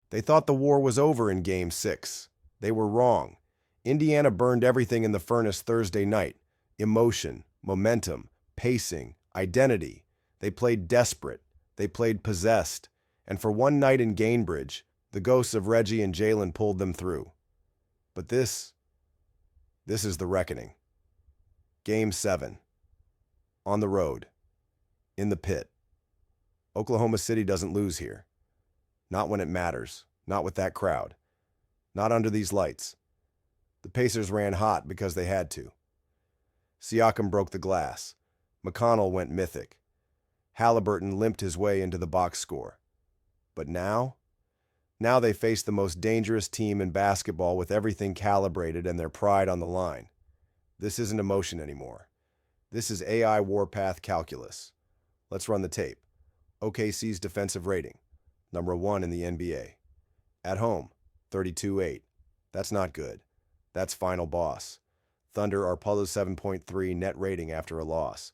They thought the war was over in Game 6. They were wrong. Indiana burned everything in the furnace Thursday night. Emotion, momentum, pacing, identity. They played desperate. They played possessed. And for one night in Gainbridge, the ghosts of Reggie and Jalen pulled them through. But this is the reckoning. Game 7. On the road. In the pit. Oklahoma City doesn't lose here. Not when it matters. Not with that crowd. Not under these lights. The Pacers ran hot because they had to. Siakam broke the glass. McConnell went mythic. Halliburton limped his way into the box score. But now they face the most dangerous team in basketball with everything calibrated and their pride on the line. This isn't emotion anymore. This is AI warpath calculus. Let's run the tape. OKC's defensive rating, number 1 in the NBA. At home, 32-8. That's not good. That's final boss. Thunder are plus 7.3 net rating after a loss.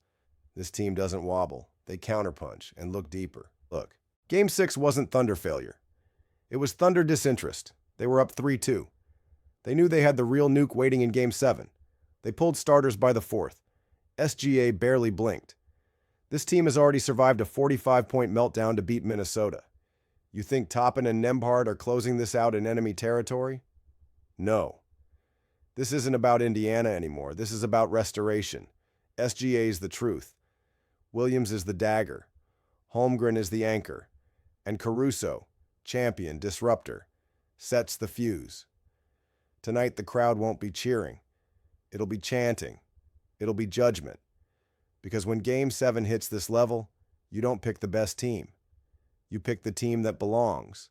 This team doesn't wobble. They counterpunch and look deeper. Look, Game 6 wasn't Thunder failure. It was Thunder disinterest. They were up 3-2. They knew they had the real nuke waiting in Game 7. They pulled starters by the 4th. SGA barely blinked. This team has already survived a 45-point meltdown to beat Minnesota. You think Toppin and Nembhard are closing this out in enemy territory? No. This isn't about Indiana anymore. This is about restoration. SGA is the truth. Williams is the dagger. Holmgren is the anchor. And Caruso, champion, disruptor, sets the fuse. Tonight the crowd won't be cheering. It'll be chanting. It'll be judgment. Because when Game 7 hits this level, you don't pick the best team. You pick the team that belongs.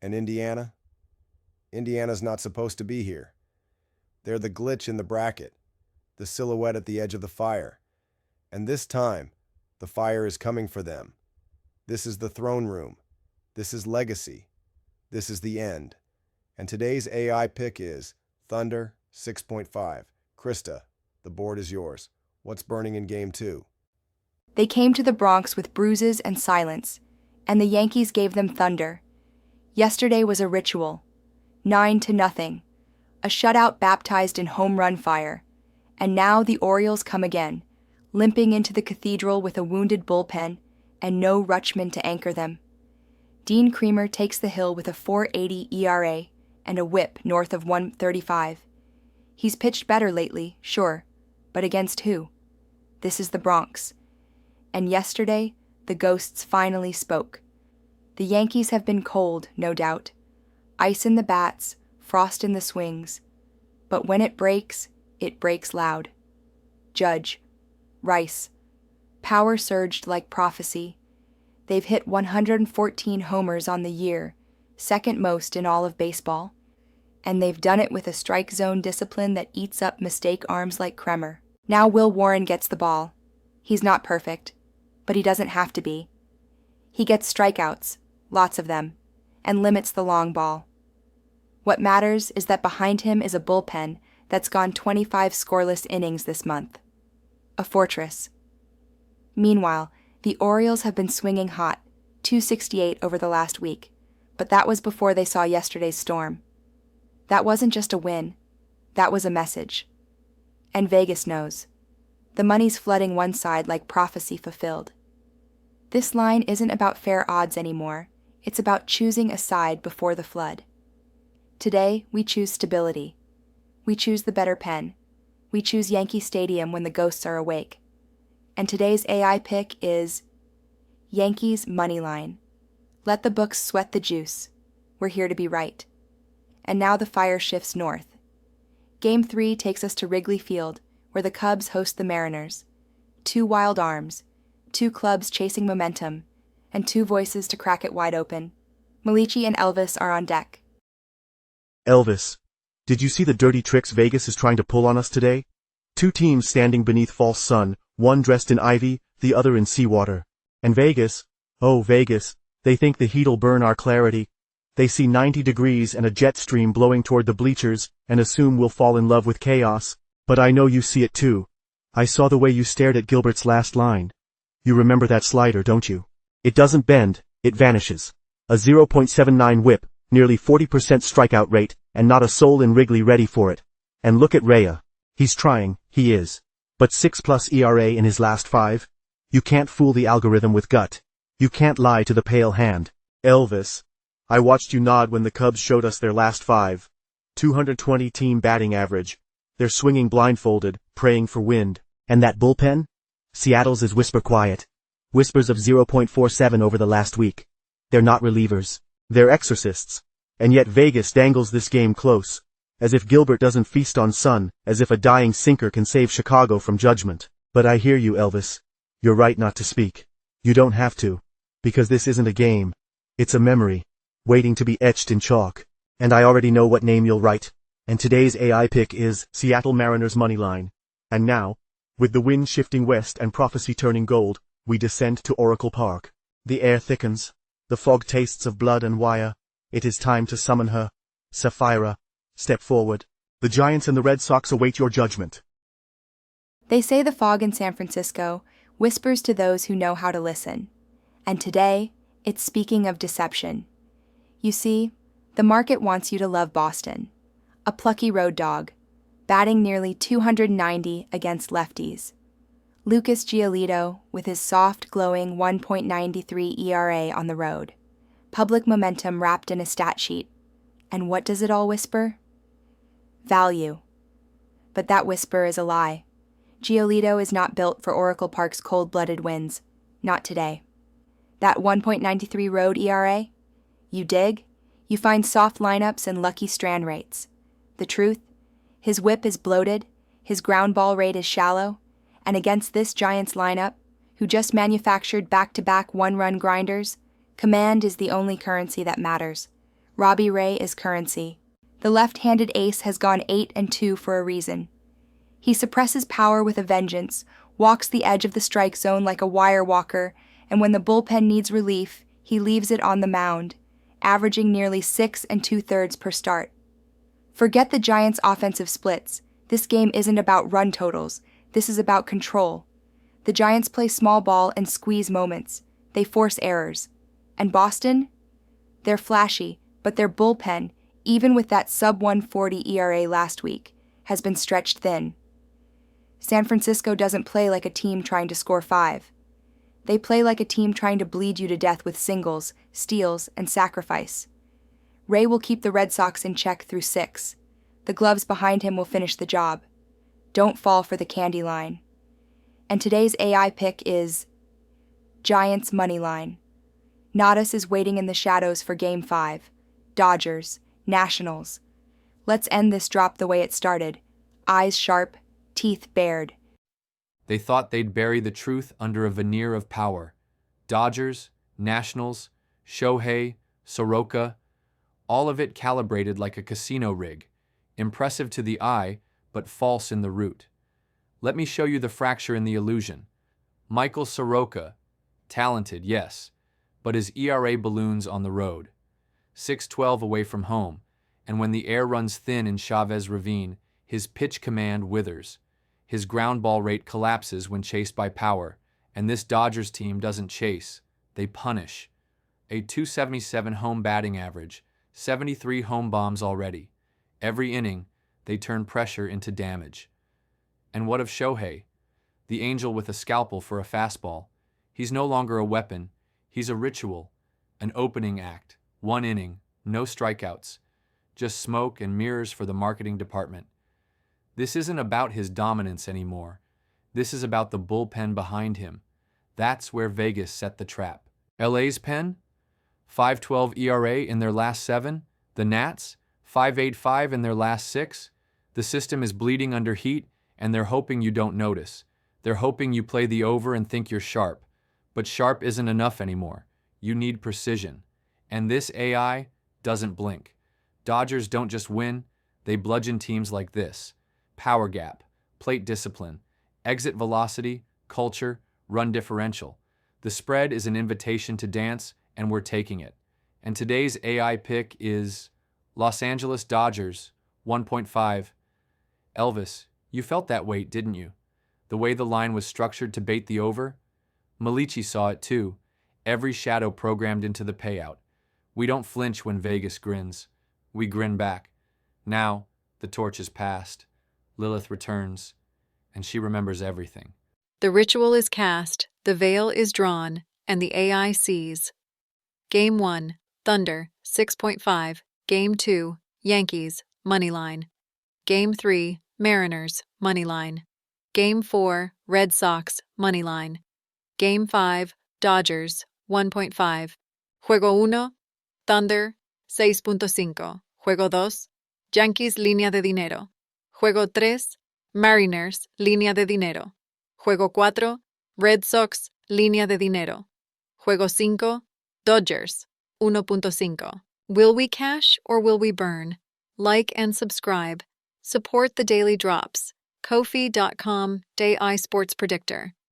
And Indiana? Indiana's not supposed to be here. They're the glitch in the bracket, the silhouette at the edge of the fire. And this time, the fire is coming for them. This is the throne room. This is legacy. This is the end. And today's AI pick is Thunder 6.5. Krista, the board is yours. What's burning in Game 2? They came to the Bronx with bruises and silence, and the Yankees gave them thunder. Yesterday was a ritual. 9-0. A shutout baptized in home run fire. And now the Orioles come again, limping into the cathedral with a wounded bullpen and no Rutschman to anchor them. Dean Creamer takes the hill with a 4.80 ERA and a whip north of 135. He's pitched better lately, sure, but against who? This is the Bronx. And yesterday, the ghosts finally spoke. The Yankees have been cold, no doubt. Ice in the bats, frost in the swings. But when it breaks loud. Judge, Rice. Power surged like prophecy. They've hit 114 homers on the year, second most in all of baseball. And they've done it with a strike zone discipline that eats up mistake arms like Kremer. Now Will Warren gets the ball. He's not perfect, but he doesn't have to be. He gets strikeouts, lots of them, and limits the long ball. What matters is that behind him is a bullpen that's gone 25 scoreless innings this month. A fortress. Meanwhile, the Orioles have been swinging hot, 268 over the last week, but that was before they saw yesterday's storm. That wasn't just a win. That was a message. And Vegas knows. The money's flooding one side like prophecy fulfilled. This line isn't about fair odds anymore. It's about choosing a side before the flood. Today, we choose stability. We choose the better pen. We choose Yankee Stadium when the ghosts are awake. And today's AI pick is Yankees money line. Let the books sweat the juice. We're here to be right. And now the fire shifts north. Game 3 takes us to Wrigley Field, where the Cubs host the Mariners. 2 wild arms, 2 clubs chasing momentum, and 2 voices to crack it wide open. Malichi and Elvis are on deck. Elvis, did you see the dirty tricks Vegas is trying to pull on us today? 2 teams standing beneath false sun, one dressed in ivy, the other in seawater. And Vegas, oh Vegas, they think the heat'll burn our clarity. They see 90 degrees and a jet stream blowing toward the bleachers, and assume we'll fall in love with chaos. But I know you see it too. I saw the way you stared at Gilbert's last line. You remember that slider, don't you? It doesn't bend, it vanishes. A 0.79 whip, nearly 40% strikeout rate, and not a soul in Wrigley ready for it. And look at Rhea. He's trying, he is. But 6+ ERA in his last 5? You can't fool the algorithm with gut. You can't lie to the pale hand. Elvis. I watched you nod when the Cubs showed us their last 5. 220 team batting average. They're swinging blindfolded, praying for wind. And that bullpen? Seattle's is whisper quiet. Whispers of 0.47 over the last week. They're not relievers. They're exorcists. And yet Vegas dangles this game close. As if Gilbert doesn't feast on sun, as if a dying sinker can save Chicago from judgment. But I hear you, Elvis. You're right not to speak. You don't have to. Because this isn't a game. It's a memory. Waiting to be etched in chalk. And I already know what name you'll write. And today's AI pick is Seattle Mariners moneyline. And now, with the wind shifting west and prophecy turning gold, we descend to Oracle Park. The air thickens. The fog tastes of blood and wire. It is time to summon her. Sapphira, step forward. The Giants and the Red Sox await your judgment. They say the fog in San Francisco whispers to those who know how to listen. And today, it's speaking of deception. You see, the market wants you to love Boston. A plucky road dog, batting nearly 290 against lefties. Lucas Giolito with his soft, glowing 1.93 ERA on the road. Public momentum wrapped in a stat sheet. And what does it all whisper? Value. But that whisper is a lie. Giolito is not built for Oracle Park's cold-blooded wins. Not today. That 1.93 road ERA? You dig? You find soft lineups and lucky strand rates. The truth? His whip is bloated, his ground ball rate is shallow, and against this Giants lineup, who just manufactured back-to-back one-run grinders, command is the only currency that matters. Robbie Ray is currency. The left-handed ace has gone 8-2 for a reason. He suppresses power with a vengeance, walks the edge of the strike zone like a wire walker, and when the bullpen needs relief, he leaves it on the mound, averaging nearly 6 2/3 per start. Forget the Giants' offensive splits. This game isn't about run totals. This is about control. The Giants play small ball and squeeze moments. They force errors. And Boston? They're flashy, but their bullpen, even with that sub-140 ERA last week, has been stretched thin. San Francisco doesn't play like a team trying to score 5. They play like a team trying to bleed you to death with singles, steals, and sacrifice. Ray will keep the Red Sox in check through 6. The gloves behind him will finish the job. Don't fall for the candy line. And today's AI pick is Giants money line. Nadas is waiting in the shadows for Game 5. Dodgers, Nationals. Let's end this drop the way it started. Eyes sharp, teeth bared. They thought they'd bury the truth under a veneer of power. Dodgers, Nationals, Shohei, Soroka, all of it calibrated like a casino rig. Impressive to the eye, but false in the root. Let me show you the fracture in the illusion. Michael Soroka, talented, yes, but his ERA balloons on the road. 6-12 away from home, and when the air runs thin in Chavez Ravine, his pitch command withers. His ground ball rate collapses when chased by power, and this Dodgers team doesn't chase, they punish. A .277 home batting average, 73 home bombs already. Every inning, they turn pressure into damage. And what of Shohei? The angel with a scalpel for a fastball. He's no longer a weapon, he's a ritual, an opening act, 1 inning, no strikeouts, just smoke and mirrors for the marketing department. This isn't about his dominance anymore. This is about the bullpen behind him. That's where Vegas set the trap. LA's pen? 5.12 ERA in their last 7. The Nats? 5.85 in their last 6. The system is bleeding under heat, and they're hoping you don't notice. They're hoping you play the over and think you're sharp. But sharp isn't enough anymore. You need precision. And this AI doesn't blink. Dodgers don't just win, they bludgeon teams like this. Power gap, plate discipline, exit velocity, culture, run differential. The spread is an invitation to dance, and we're taking it. And today's AI pick is Los Angeles Dodgers, 1.5. Elvis, you felt that weight, didn't you? The way the line was structured to bait the over? Malichi saw it too. Every shadow programmed into the payout. We don't flinch when Vegas grins. We grin back. Now, the torch is passed. Lilith returns, and she remembers everything. The ritual is cast, the veil is drawn, and the AI sees. Game 1, Thunder, 6.5. Game 2, Yankees, moneyline. Game 3, Mariners, moneyline. Game 4, Red Sox, moneyline. Game 5, Dodgers, 1.5. Juego 1, Thunder, 6.5. Juego 2, Yankees, línea de dinero. Juego 3, Mariners, línea de dinero. Juego 4, Red Sox, línea de dinero. Juego 5, Dodgers, 1.5. Will we cash or will we burn? Like and subscribe. Support the daily drops. Ko-fi.com/Sports Predictor.